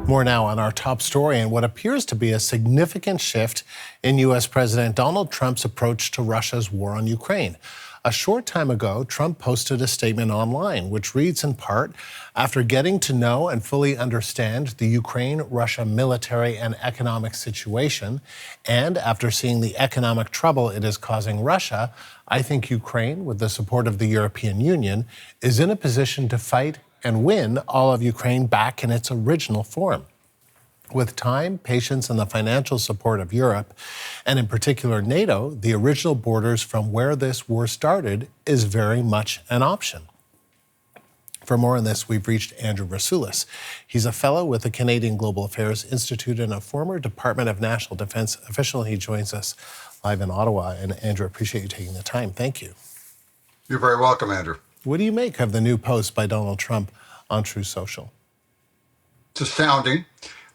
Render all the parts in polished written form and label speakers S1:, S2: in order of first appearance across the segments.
S1: More now on our top story and what appears to be a significant shift in U.S. President Donald Trump's approach to Russia's war on Ukraine. A short time ago, Trump posted a statement online, which reads in part, after getting to know and fully understand the Ukraine-Russia military and economic situation, and after seeing the economic trouble it is causing Russia, I think Ukraine, with the support of the European Union, is in a position to fight and win all of Ukraine back in its original form. With time, patience, and the financial support of Europe, and in particular NATO, the original borders from where this war started is very much an option. For more on this, we've reached Andrew Rasiulis. He's a fellow with the Canadian Global Affairs Institute and a former Department of National Defense official. He joins us live in Ottawa. And Andrew, appreciate you taking the time. Thank you.
S2: You're very welcome, Andrew.
S1: What do you make of the new post by Donald Trump on Truth Social?
S2: It's astounding.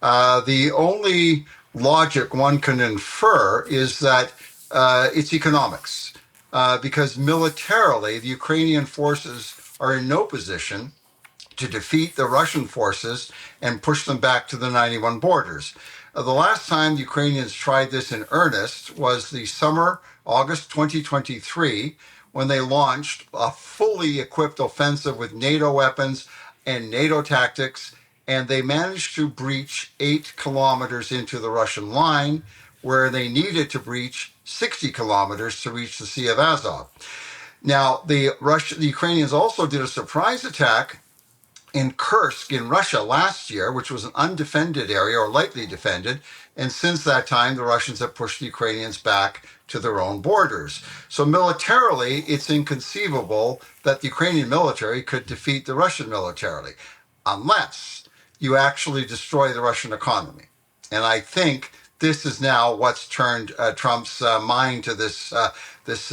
S2: The only logic one can infer is that it's economics, because militarily, the Ukrainian forces are in no position to defeat the Russian forces and push them back to the 91 borders. The last time the Ukrainians tried this in earnest was the summer, August 2023, when they launched a fully equipped offensive with NATO weapons and NATO tactics, and they managed to breach 8 kilometers into the Russian line, where they needed to breach 60 kilometers to reach the Sea of Azov. Now, the Ukrainians also did a surprise attack in Kursk in Russia last year, which was an undefended area or lightly defended. And since that time, the Russians have pushed the Ukrainians back to their own borders. So militarily, it's inconceivable that the Ukrainian military could defeat the Russian military, unless you actually destroy the Russian economy. And I think this is now what's turned Trump's mind to this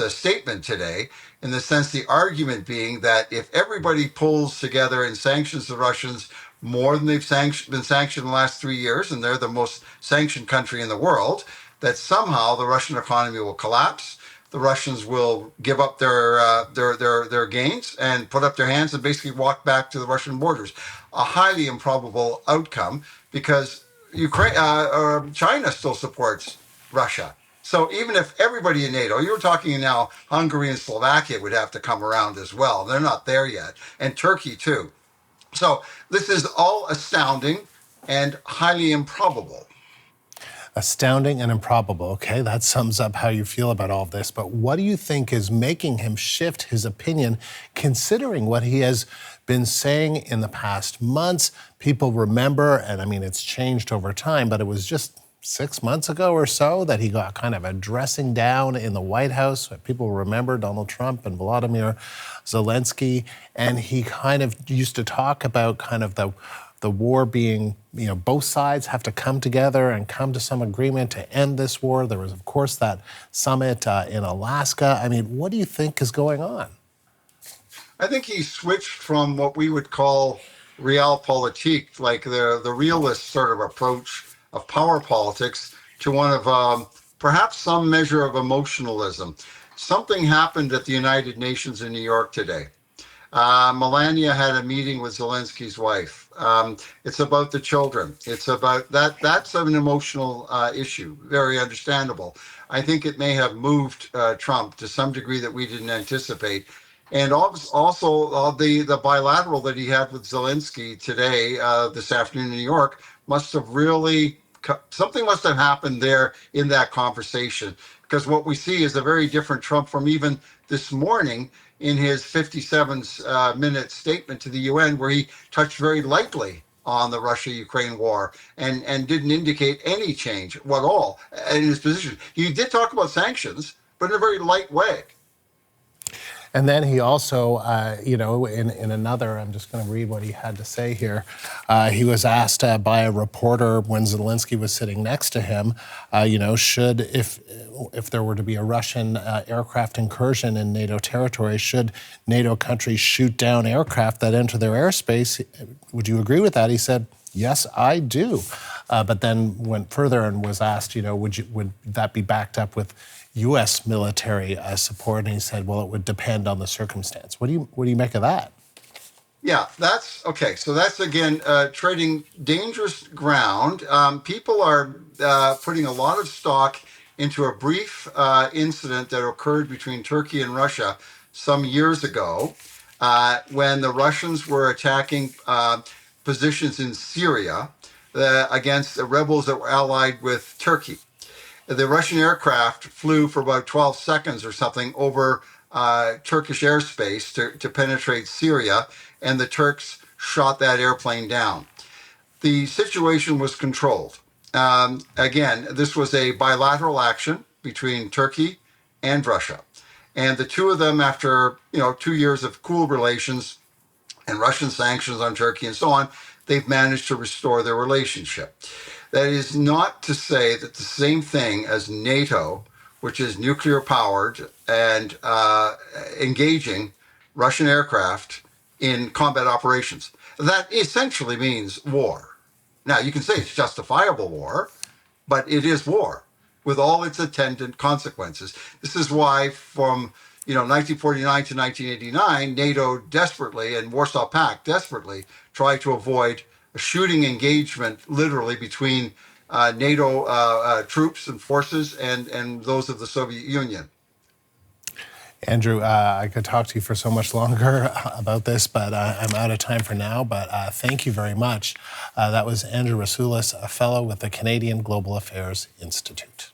S2: statement today, in the sense the argument being that if everybody pulls together and sanctions the Russians more than they've been sanctioned in the last 3 years, and they're the most sanctioned country in the world, that somehow the Russian economy will collapse. The Russians will give up their gains and put up their hands and basically walk back to the Russian borders. A highly improbable outcome, because China still supports Russia. So even if everybody in NATO, you were talking now, Hungary and Slovakia would have to come around as well. They're not there yet. And Turkey too. So this is all astounding and highly improbable.
S1: Astounding and improbable. Okay, that sums up how you feel about all of this. But what do you think is making him shift his opinion, considering what he has been saying in the past months? People remember, and I mean, it's changed over time, but it was just 6 months ago or so that he got kind of a dressing down in the White House. People remember Donald Trump and Volodymyr Zelensky, and he kind of used to talk about kind of the war being, both sides have to come together and come to some agreement to end this war. There was, of course, that summit in Alaska. I mean, what do you think is going on?
S2: I think he switched from what we would call realpolitik, like the realist sort of approach of power politics, to one of perhaps some measure of emotionalism. Something happened at the United Nations in New York today. Melania had a meeting with Zelensky's wife. It's about the children. It's about that. That's an emotional issue, very understandable. I think it may have moved Trump to some degree that we didn't anticipate. And also the bilateral that he had with Zelensky today, this afternoon in New York, must have really, something must have happened there in that conversation. Because what we see is a very different Trump from even this morning in his 57-minute statement to the UN, where he touched very lightly on the Russia-Ukraine war and didn't indicate any change at all in his position. He did talk about sanctions, but in a very light way.
S1: And then he also, in another, I'm just going to read what he had to say here. He was asked by a reporter when Zelensky was sitting next to him, should, if there were to be a Russian aircraft incursion in NATO territory, should NATO countries shoot down aircraft that enter their airspace? Would you agree with that? He said, yes, I do. But then went further and was asked, would that be backed up with U.S. military support? And he said, well, it would depend on the circumstance. What do you make of that?
S2: Yeah, that's okay. So that's again trading dangerous ground. People are putting a lot of stock into a brief incident that occurred between Turkey and Russia some years ago when the Russians were attacking positions in Syria against the rebels that were allied with Turkey. The Russian aircraft flew for about 12 seconds or something over Turkish airspace to penetrate Syria, and the Turks shot that airplane down. The situation was controlled. Again, this was a bilateral action between Turkey and Russia. And the two of them, after 2 years of cool relations and Russian sanctions on Turkey and so on, they've managed to restore their relationship. That is not to say that the same thing as NATO, which is nuclear powered and engaging Russian aircraft in combat operations. That essentially means war. Now, you can say it's justifiable war, but it is war with all its attendant consequences. This is why from 1949 to 1989, NATO desperately and Warsaw Pact desperately tried to avoid a shooting engagement literally between NATO troops and forces and those of the Soviet Union.
S1: Andrew, I could talk to you for so much longer about this, but I'm out of time for now. But thank you very much. That was Andrew Rasiulis, a fellow with the Canadian Global Affairs Institute.